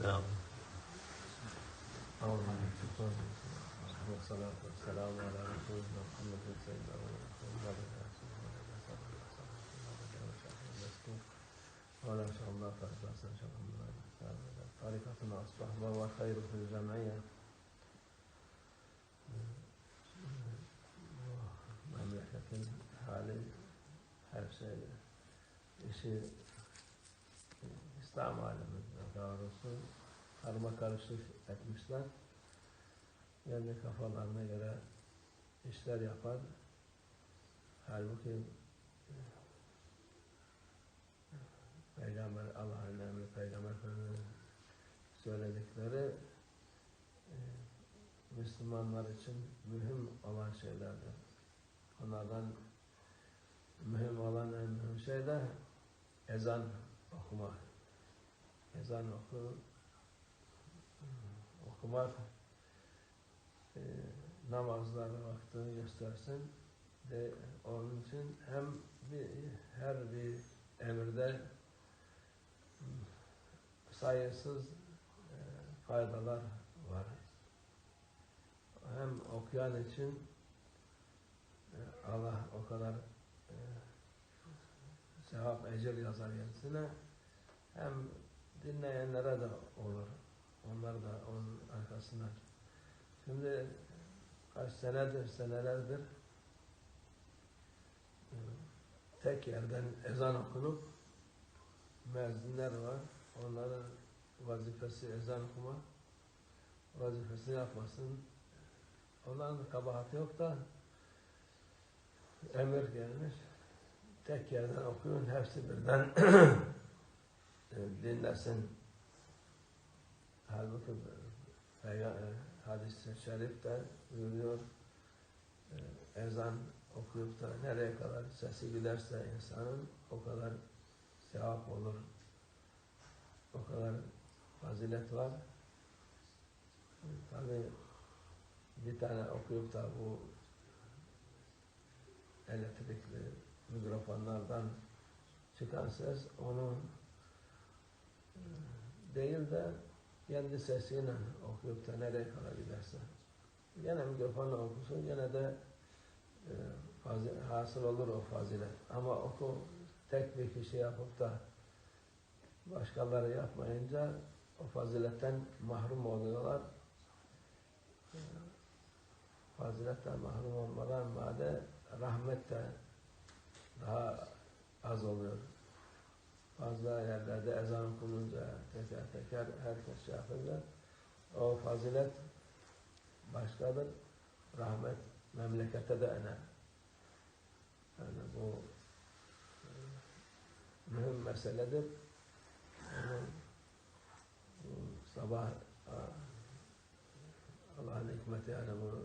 نعم. أعوذ بالله والصلاة والسلام على رسولنا محمد سيدنا محمد وعلى آله شاء الله طريقتنا الصحبة والخير في الجمعية memleketin hali her şey işi İslam aleminde doğrusu karma karışık etmişler. Yani kafalarına göre işler yapar. Halbuki Peygamber Allah'ın emri, Peygamber Efendimiz'in söyledikleri Müslümanlar için mühim olan şeylerdir. Onlardan mühim olan en mühim şey de ezan okumak. Ezan okumak namazları vaktini göstersin ve onun için hem her bir emirde sayısız faydalar var. Hem okuyan için Allah o kadar sevap, ecir yazar kendisine, hem dinleyenlere de olur. Onlar da onun arkasından. Şimdi kaç senelerdir tek yerden ezan okunup müezzinler var. Onların vazifesi ezan okuma, vazifesini yapmasın. Onların kabahati yok da emir gelmiş. Tek yerden okuyun, hepsi birden dinlesin. Halbuki hadis-i şerifte buyuruyor, ezan okuyup da nereye kadar sesi giderse insanın o kadar sevap olur. O kadar fazilet var. Tabi bir tane okuyup da bu elektrikli mikrofonlardan çıkan ses onun değil de kendi sesiyle okuyup da nereye kadar giderse gene mikrofonla okusun, gene de hasıl olur o fazilet. Ama tek bir kişi yapıp da başkaları yapmayınca o faziletten mahrum oluyorlar. Faziletten mahrum olmadan madde rahmet de daha az oluyor. Bazı yerlerde ezan okununca teker herkes yapınca o fazilet başkadır. Rahmet memlekete de iner. Yani bu mühim meseledir. Yani bu sabah Allah'ın hikmeti, yani bu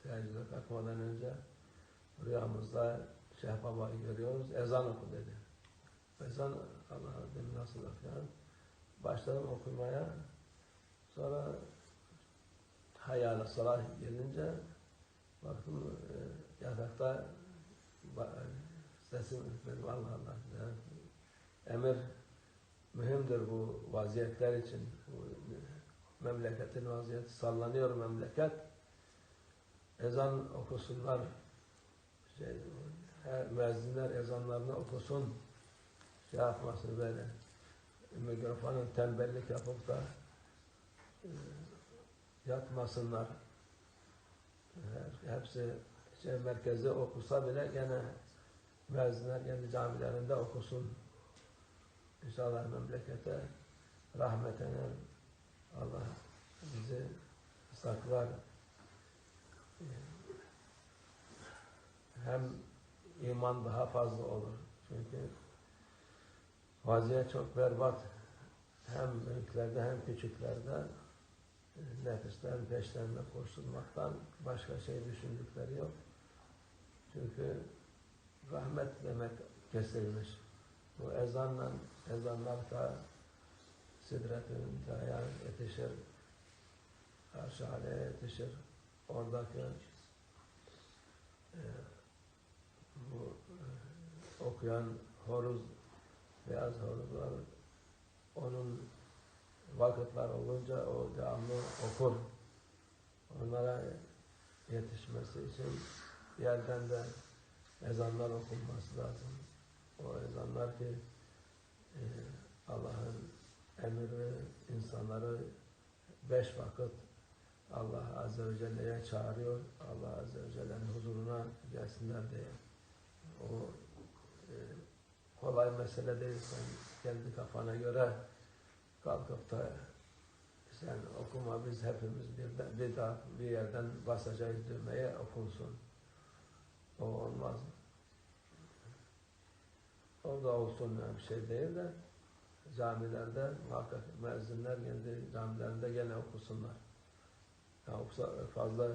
teheccüde kalkmadan önce rüyamızda Şeyh Baba'yı görüyoruz. Ezan oku dedi. Ezan Allah'a dedim nasıl okuyan? Başladım okumaya. Sonra hayal-i salah gelince baktım yatakta sesim dedim Allah Allah. Yani emir mühimdir bu vaziyetler için. Bu memleketin vaziyeti sallanıyor memleket. Ezan okusunlar. Müezzinler ezanlarını okusun. Şey yapmasın böyle. Mikrofonun tembellik yapıp da yatmasınlar. Hepsi merkezde okusa bile gene müezzinler kendi camilerinde okusun. İnşallah memlekete rahmet eder. Allah bizi saklar. Hem iman daha fazla olur. Çünkü vaziyet çok berbat. Hem büyüklerde hem küçüklerde nefislerin peşlerinde koşturmaktan başka şey düşündükleri yok. Çünkü rahmet demek kesilmiş. Bu ezanlar da Sidret-i Münteha'ya yetişir, Arş-ı yetişir. Oradaki bu okuyan horuz, beyaz horuzlar onun vakıtlar olunca o devamlı okur. Onlara yetişmesi için bir yerden de ezanlar okunması lazım. O ezanlar ki Allah'ın emri insanları 5 vakit Allah Azze ve Celle'ye çağırıyor. Allah Azze ve Celle'nin huzuruna gelsinler diye. O kolay mesele değil. Sen kendi kafana göre kalkıp da sen okuma, biz hepimiz bir yerden basacağız düğmeye okunsun. O olmaz. O da olsun bir şey değil de camilerde muhakkak müezzinler kendi camilerinde gene okusunlar. Yani fazla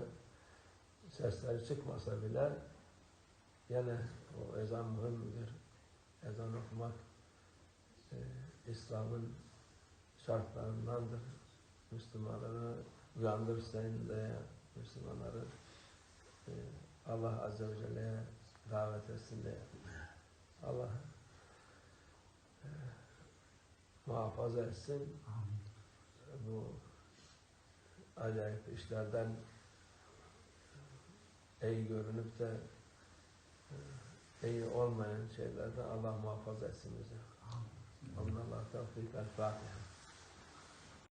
sesleri çıkmasa bile gene o ezan mühimdir. Ezan okumak İslam'ın şartlarındandır. Müslümanları uyandırsın diye Müslümanları Allah Azze ve Celle'ye davet etsin diye. Allah muhafaza etsin. Bu acayip işlerden iyi görünüp de iyi olmayan şeylerden Allah muhafaza etsin bize. Allah tevfik el-Fatiha.